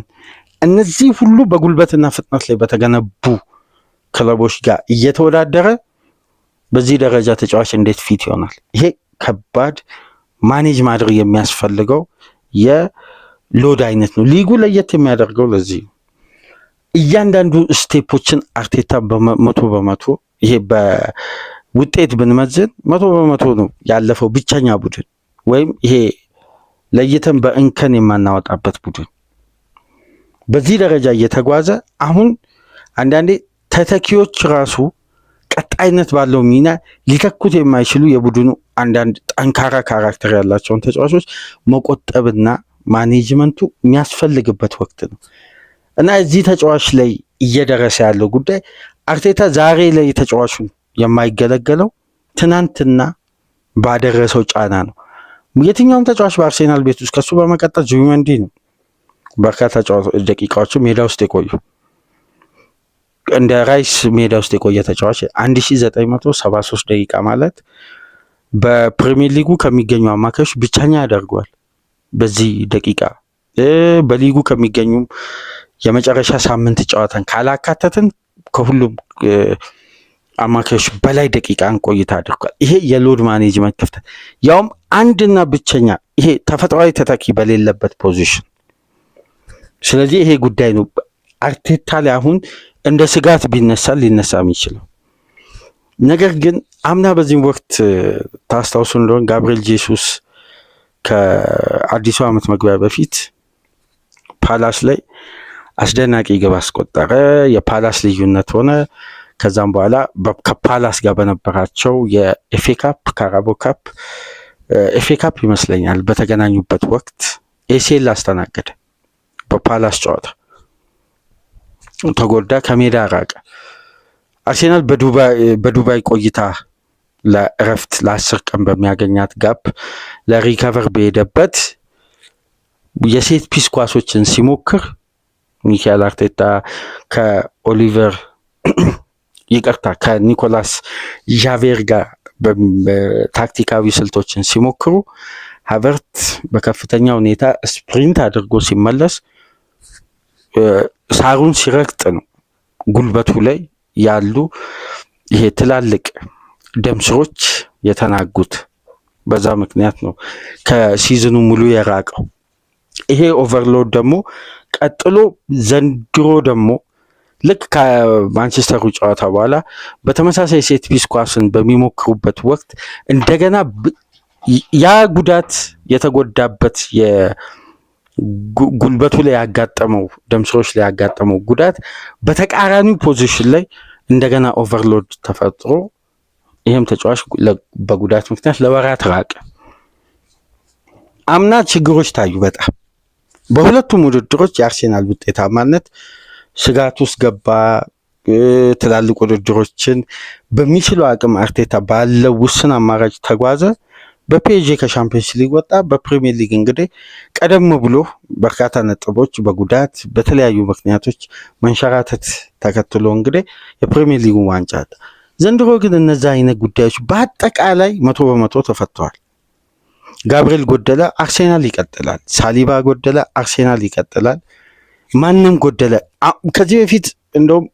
እነዚህ ሁሉ በጉልበትና ፍጥነት ላይ በተገነቡ ክለቦች ጋር እየተወዳደረ በዚህ ደረጃ ተጫዋች እንዴት ፊት ይሆናል? ይሄ ከባድ ማኔጅ ማድረግ የሚያስፈልገው የሎድ አይነት ነው። ሊጉ ለየት የሚያደርገው ለዚህ እያንዳንዱ ስቴፖችን አርቴታ በመቶ በመቶ ይሄ በውጤት ብንመዝን 100% ነው ያለፈው ብቸኛ ቡድን ወይም ይሄ ለይተን በእንከን የማናወጣበት ቡድን በዚህ ደረጃ እየተጓዘ አሁን አንዳንዴ ተተኪዎች ራሱ ቀጣይነት ባለው ሚና ሊተኩት የማይችሉ የቡድኑ አንዳንድ ጠንካራ ካራክተር ያላቸውን ተጫዋቾች መቆጠብና ማኔጅመንቱ የሚያስፈልግበት ወቅት ነው እና እዚህ ተጫዋች ላይ እየደረሰ ያለው ጉዳይ አርቴታ ዛሬ ላይ ተጫዋቹን የማይገለገለው ትናንትና ባደረሰው ጫና ነው። የትኛውም ተጫዋች በአርሴናል ቤት ውስጥ ከሱ በመቀጠል ዙቢሜንዲ ነው በርካታ ደቂቃዎቹ ሜዳ ውስጥ የቆዩ እንደ ራይስ ሜዳ ውስጥ የቆየ ተጫዋች 1973 ደቂቃ ማለት በፕሪሚየር ሊጉ ከሚገኙ አማካዮች ብቸኛ ያደርገዋል። በዚህ ደቂቃ በሊጉ ከሚገኙ የመጨረሻ ሳምንት ጨዋታን ካላካተትን ከሁሉም አማካዮች በላይ ደቂቃን ቆይታ አድርጓል። ይሄ የሎድ ማኔጅመንት ክፍተት ያውም አንድና ብቸኛ ይሄ ተፈጥሯዊ ተተኪ በሌለበት ፖዚሽን። ስለዚህ ይሄ ጉዳይ ነው አርቴታ ላይ አሁን እንደ ስጋት ሊነሳ የሚችለው ነገር። ግን አምና በዚህም ወቅት ታስታውሱ እንደሆነ ጋብሪኤል ጄሱስ ከአዲሱ ዓመት መግቢያ በፊት ፓላስ ላይ አስደናቂ ግብ አስቆጠረ። የፓላስ ልዩነት ሆነ። ከዛም በኋላ ከፓላስ ጋር በነበራቸው የኤፍ ኤ ካፕ ካራቦ ካፕ ኤፍ ኤ ካፕ ይመስለኛል በተገናኙበት ወቅት ኤሲኤል አስተናገደ። በፓላስ ጨዋታ ተጎዳ፣ ከሜዳ ራቀ። አርሴናል በዱባይ ቆይታ ለእረፍት ለ10 ቀን በሚያገኛት ጋፕ ለሪከቨር በሄደበት የሴት ፒስ ኳሶችን ሲሞክር ሚካኤል አርቴታ ከኒኮላስ ዣቬር ጋር ታክቲካዊ ስልቶችን ሲሞክሩ ሃቨርት በከፍተኛ ሁኔታ ስፕሪንት አድርጎ ሲመለስ ሳሩን ሲረግጥ ነው ጉልበቱ ላይ ያሉ ይሄ ትላልቅ ደም ስሮች የተናጉት በዛ ምክንያት ነው ከሲዝኑ ሙሉ የራቀው። ይሄ ኦቨርሎድ ደግሞ ቀጥሎ ዘንድሮ ደግሞ ልክ ከማንቸስተሩ ጨዋታ በኋላ በተመሳሳይ ሴት ፒስ ኳስን በሚሞክሩበት ወቅት እንደገና ያ ጉዳት የተጎዳበት ጉልበቱ ላይ ያጋጠመው ደምስሮች ላይ ያጋጠመው ጉዳት በተቃራኒው ፖዚሽን ላይ እንደገና ኦቨርሎድ ተፈጥሮ ይህም ተጫዋች በጉዳት ምክንያት ለወራት ራቀ። አምና ችግሮች ታዩ በጣም በሁለቱም ውድድሮች የአርሴናል ውጤታማነት ስጋት ውስጥ ገባ። ትላልቅ ውድድሮችን በሚችለው አቅም አርቴታ ባለው ውስን አማራጭ ተጓዘ። በፒኤስጂ ከሻምፒዮንስ ሊግ ወጣ። በፕሪሚየር ሊግ እንግዲህ ቀደም ብሎ በርካታ ነጥቦች በጉዳት በተለያዩ ምክንያቶች መንሸራተት ተከትሎ እንግዲህ የፕሪሚየር ሊጉ ዋንጫ አጣ። ዘንድሮ ግን እነዛ አይነት ጉዳዮች በአጠቃላይ 100% ተፈተዋል። ጋብሪኤል ጎደለ፣ አርሴናል ይቀጥላል። ሳሊባ ጎደለ፣ አርሴናል ይቀጥላል። ማንም ጎደለ። ከዚህ በፊት እንደውም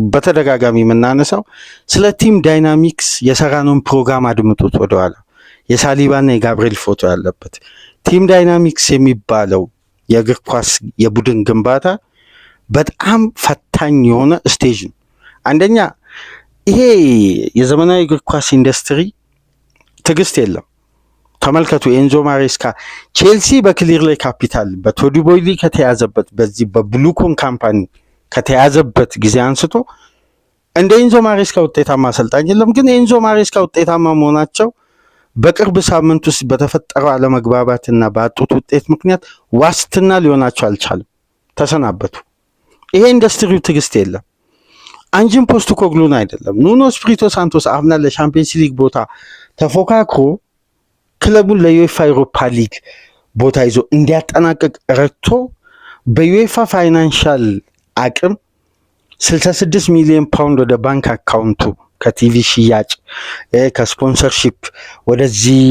በተደጋጋሚ የምናነሳው ስለ ቲም ዳይናሚክስ የሰራነውን ፕሮግራም አድምጡት ወደኋላ። የሳሊባና የጋብሪኤል ፎቶ ያለበት ቲም ዳይናሚክስ የሚባለው የእግር ኳስ የቡድን ግንባታ በጣም ፈታኝ የሆነ ስቴጅ ነው። አንደኛ ይሄ የዘመናዊ እግር ኳስ ኢንዱስትሪ ትዕግስት የለም። ተመልከቱ፣ ኤንዞ ማሬስካ ቼልሲ በክሊር ላይ ካፒታል በቶዲ ቦይሊ ከተያዘበት በዚህ በብሉኮን ካምፓኒ ከተያዘበት ጊዜ አንስቶ እንደ ኤንዞ ማሬስካ ውጤታማ አሰልጣኝ የለም። ግን ኤንዞ ማሬስካ ውጤታማ መሆናቸው በቅርብ ሳምንት ውስጥ በተፈጠረው አለመግባባትና ባጡት ውጤት ምክንያት ዋስትና ሊሆናቸው አልቻለም፣ ተሰናበቱ። ይሄ ኢንዱስትሪው ትዕግስት የለም። አንጂን ፖስቴኮግሉን አይደለም ኑኖ ስፒሪቶ ሳንቶስ አምና ለሻምፒየንስ ሊግ ቦታ ተፎካክሮ ክለቡን ለዩኤፋ ዩሮፓ ሊግ ቦታ ይዞ እንዲያጠናቅቅ ረድቶ በዩኤፋ ፋይናንሻል አቅም 66 ሚሊዮን ፓውንድ ወደ ባንክ አካውንቱ ከቲቪ ሽያጭ ከስፖንሰርሺፕ ወደዚህ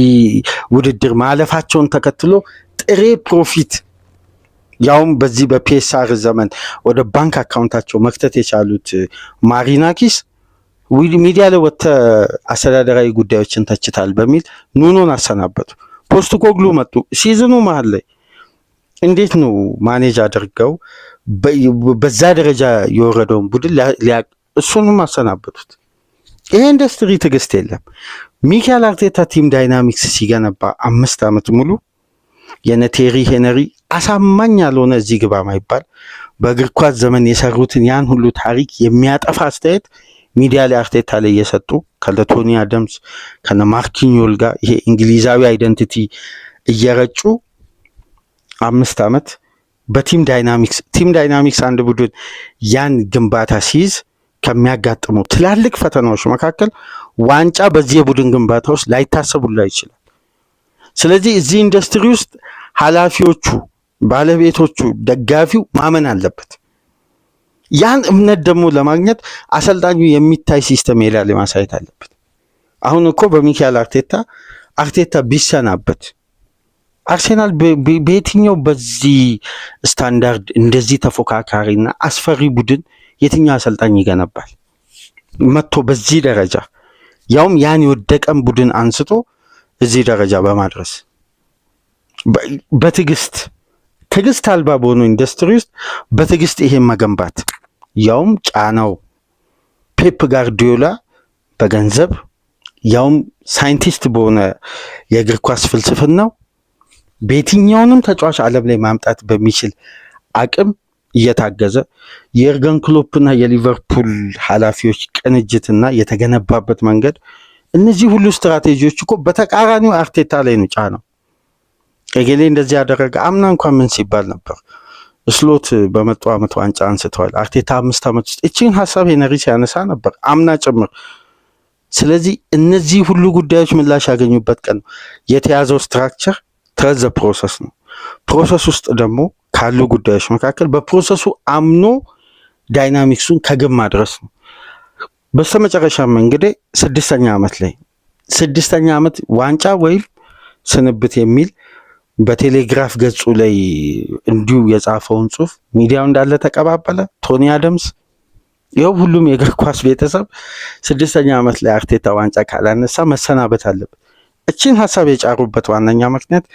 ውድድር ማለፋቸውን ተከትሎ ጥሬ ፕሮፊት ያውም በዚህ በፒኤስአር ዘመን ወደ ባንክ አካውንታቸው መክተት የቻሉት ማሪናኪስ ሚዲያ ላይ ወጥተ አስተዳደራዊ ጉዳዮችን ተችታል በሚል ኑኖን አሰናበቱ። ፖስቴኮግሉ መጡ። ሲዝኑ መሀል ላይ እንዴት ነው ማኔጅ አድርገው በዛ ደረጃ የወረደውን ቡድን እሱንም አሰናበቱት። ይሄ ኢንዱስትሪ ትዕግስት የለም። ሚካኤል አርቴታ ቲም ዳይናሚክስ ሲገነባ 5 ዓመት ሙሉ የነቴሪ ሄነሪ አሳማኝ ያልሆነ እዚህ ግባ ማይባል በእግር ኳስ ዘመን የሰሩትን ያን ሁሉ ታሪክ የሚያጠፋ አስተያየት ሚዲያ ላይ አርቴታ ላይ እየሰጡ ከለቶኒ አደምስ ከነ ማርኪኞል ጋር ይሄ እንግሊዛዊ አይደንቲቲ እየረጩ 5 ዓመት በቲም ዳይናሚክስ አንድ ቡድን ያን ግንባታ ሲይዝ ከሚያጋጥሙ ትላልቅ ፈተናዎች መካከል ዋንጫ በዚህ የቡድን ግንባታ ውስጥ ላይታሰቡላ ይችላል። ስለዚህ እዚህ ኢንዱስትሪ ውስጥ ኃላፊዎቹ፣ ባለቤቶቹ፣ ደጋፊው ማመን አለበት። ያን እምነት ደግሞ ለማግኘት አሰልጣኙ የሚታይ ሲስተም ሜዳ ላይ ማሳየት አለበት። አሁን እኮ በሚካኤል አርቴታ ቢሰናበት አርሴናል በየትኛው በዚህ ስታንዳርድ እንደዚህ ተፎካካሪና አስፈሪ ቡድን የትኛው አሰልጣኝ ይገነባል? መጥቶ በዚህ ደረጃ ያውም ያን የወደቀን ቡድን አንስቶ እዚህ ደረጃ በማድረስ ትዕግስት አልባ በሆነ ኢንዱስትሪ ውስጥ በትዕግስት ይሄን መገንባት ያውም ጫናው ፔፕ ጋርዲዮላ በገንዘብ ያውም ሳይንቲስት በሆነ የእግር ኳስ ፍልስፍናው በየትኛውንም ተጫዋች ዓለም ላይ ማምጣት በሚችል አቅም እየታገዘ የኤርገን ክሎፕና የሊቨርፑል ኃላፊዎች ቅንጅትና የተገነባበት መንገድ እነዚህ ሁሉ ስትራቴጂዎች እኮ በተቃራኒው አርቴታ ላይ ነው ጫናው። እገሌ እንደዚህ ያደረገ አምና እንኳን ምን ሲባል ነበር? ስሎት በመጡ ዓመት ዋንጫ አንስተዋል። አርቴታ 5 ዓመት ውስጥ እቺን ሐሳብ ሄነሪ ሲያነሳ ነበር አምና ጭምር። ስለዚህ እነዚህ ሁሉ ጉዳዮች ምላሽ ያገኙበት ቀን ነው። የተያዘው ስትራክቸር ትረዘ ፕሮሰስ ነው። ፕሮሰስ ውስጥ ደግሞ ካሉ ጉዳዮች መካከል በፕሮሰሱ አምኖ ዳይናሚክሱን ከግብ ማድረስ ነው። በስተመጨረሻም እንግዲህ 6ኛ ዓመት ዋንጫ ወይም ስንብት የሚል በቴሌግራፍ ገጹ ላይ እንዲሁ የጻፈውን ጽሁፍ ሚዲያው እንዳለ ተቀባበለ። ቶኒ አደምስ ይኸው ሁሉም የእግር ኳስ ቤተሰብ 6ኛ ዓመት ላይ አርቴታ ዋንጫ ካላነሳ መሰናበት አለበት። እቺን ሀሳብ የጫሩበት ዋነኛ ምክንያት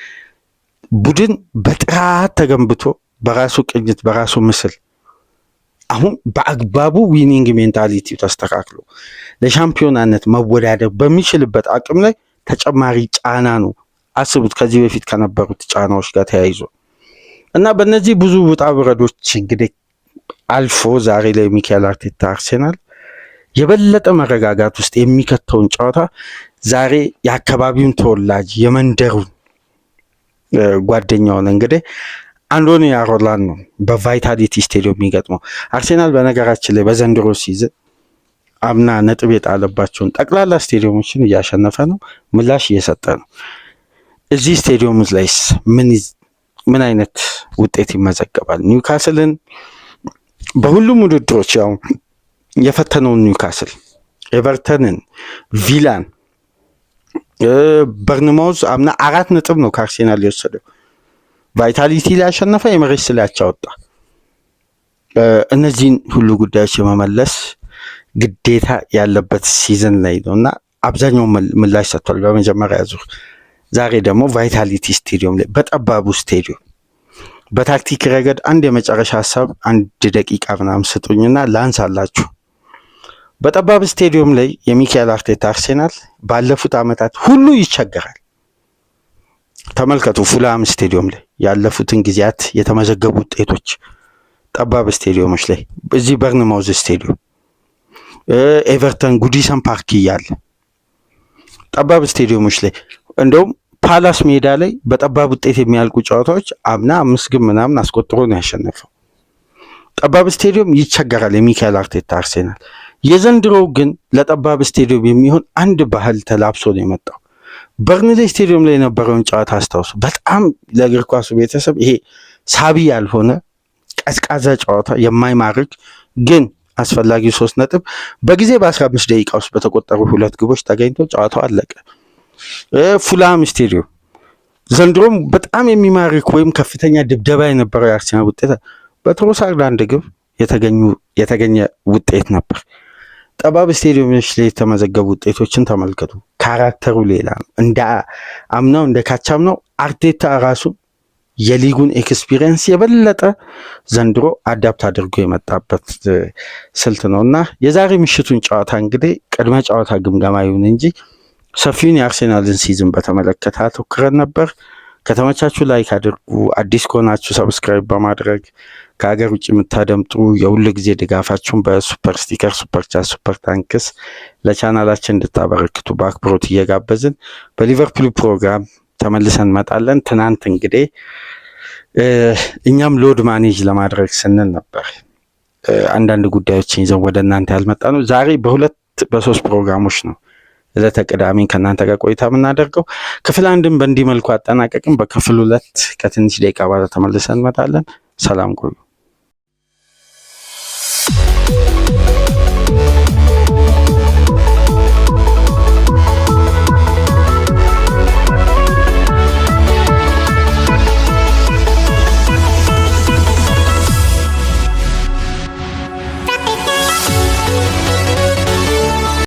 ቡድን በጥራት ተገንብቶ በራሱ ቅኝት በራሱ ምስል አሁን በአግባቡ ዊኒንግ ሜንታሊቲ ተስተካክሎ ለሻምፒዮናነት መወዳደር በሚችልበት አቅም ላይ ተጨማሪ ጫና ነው። አስቡት ከዚህ በፊት ከነበሩት ጫናዎች ጋር ተያይዞ እና በእነዚህ ብዙ ውጣ ውረዶች እንግዲህ አልፎ ዛሬ ላይ ሚካኤል አርቴታ አርሴናል የበለጠ መረጋጋት ውስጥ የሚከተውን ጨዋታ ዛሬ የአካባቢውን ተወላጅ የመንደሩን ጓደኛውን እንግዲህ አንዶኒ ያሮላን ነው በቫይታሊቲ ስቴዲየም የሚገጥመው። አርሴናል በነገራችን ላይ በዘንድሮ ሲዝን አምና ነጥብ የጣለባቸውን ጠቅላላ ስቴዲየሞችን እያሸነፈ ነው፣ ምላሽ እየሰጠ ነው። እዚህ ስቴዲየም ላይስ ምን አይነት ውጤት ይመዘገባል? ኒውካስልን በሁሉም ውድድሮች ያው የፈተነውን ኒውካስል፣ ኤቨርተንን፣ ቪላን፣ በርንማውዝ አምና 4 ነጥብ ነው ከአርሴናል የወሰደው። ቫይታሊቲ ላይ ያሸነፈ፣ ኤምሬትስ ላይ አቻ ወጣ። እነዚህን ሁሉ ጉዳዮች የመመለስ ግዴታ ያለበት ሲዝን ላይ ነው እና አብዛኛው ምላሽ ሰጥቷል በመጀመሪያ ዙር። ዛሬ ደግሞ ቫይታሊቲ ስቴዲየም ላይ በጠባቡ ስቴዲየም በታክቲክ ረገድ አንድ የመጨረሻ ሀሳብ 1 ደቂቃ ምናምን ስጡኝና ላንሳላችሁ። በጠባብ ስቴዲየም ላይ የሚካኤል አርቴታ አርሴናል ባለፉት ዓመታት ሁሉ ይቸገራል። ተመልከቱ፣ ፉላም ስቴዲየም ላይ ያለፉትን ጊዜያት የተመዘገቡ ውጤቶች ጠባብ ስቴዲየሞች ላይ፣ እዚህ በርንማውዝ ስቴዲየም፣ ኤቨርተን ጉዲሰን ፓርክ እያለ ጠባብ ስቴዲየሞች ላይ እንደውም ፓላስ ሜዳ ላይ በጠባብ ውጤት የሚያልቁ ጨዋታዎች አምና 5 ግብ ምናምን አስቆጥሮ ነው ያሸነፈው። ጠባብ ስቴዲየም ይቸገራል የሚካኤል አርቴታ አርሴናል። የዘንድሮው ግን ለጠባብ ስቴዲየም የሚሆን አንድ ባህል ተላብሶ ነው የመጣው። በርንሌይ ስቴዲየም ላይ የነበረውን ጨዋታ አስታውሱ። በጣም ለእግር ኳሱ ቤተሰብ ይሄ ሳቢ ያልሆነ ቀዝቃዛ ጨዋታ፣ የማይማርክ ግን አስፈላጊው 3 ነጥብ በጊዜ በ15 ደቂቃ ውስጥ በተቆጠሩ 2 ግቦች ተገኝቶ ጨዋታው አለቀ። ፉላም ስቴዲየም ዘንድሮም በጣም የሚማርክ ወይም ከፍተኛ ድብደባ የነበረው የአርሴናል ውጤት በትሮሳርድ 1 ግብ የተገኘ ውጤት ነበር። ጠባብ ስቴዲየሞች ላይ የተመዘገቡ ውጤቶችን ተመልከቱ። ካራክተሩ ሌላ ነው። እንደ አምናው እንደ ካቻምናው አርቴታ ራሱ የሊጉን ኤክስፒሪየንስ የበለጠ ዘንድሮ አዳፕት አድርጎ የመጣበት ስልት ነው እና የዛሬ ምሽቱን ጨዋታ እንግዲህ ቅድመ ጨዋታ ግምገማ ይሁን እንጂ ሰፊውን የአርሴናልን ሲዝን በተመለከተ አተኩረን ነበር። ከተመቻችሁ ላይክ አድርጉ። አዲስ ከሆናችሁ ሰብስክራይብ በማድረግ ከሀገር ውጭ የምታደምጡ የሁሉ ጊዜ ድጋፋችሁን በሱፐር ስቲከር፣ ሱፐር ቻት፣ ሱፐር ታንክስ ለቻናላችን እንድታበረክቱ በአክብሮት እየጋበዝን በሊቨርፑል ፕሮግራም ተመልሰን እንመጣለን። ትናንት እንግዲህ እኛም ሎድ ማኔጅ ለማድረግ ስንል ነበር አንዳንድ ጉዳዮችን ይዘን ወደ እናንተ ያልመጣ ነው። ዛሬ በ2-3 ፕሮግራሞች ነው ዕለተ ቅዳሜ ከእናንተ ጋር ቆይታ የምናደርገው። ክፍል 1ን በእንዲህ መልኩ አጠናቀቅም። በክፍል 2 ከትንሽ ደቂቃ በኋላ ተመልሰን እንመጣለን። ሰላም ቆዩ።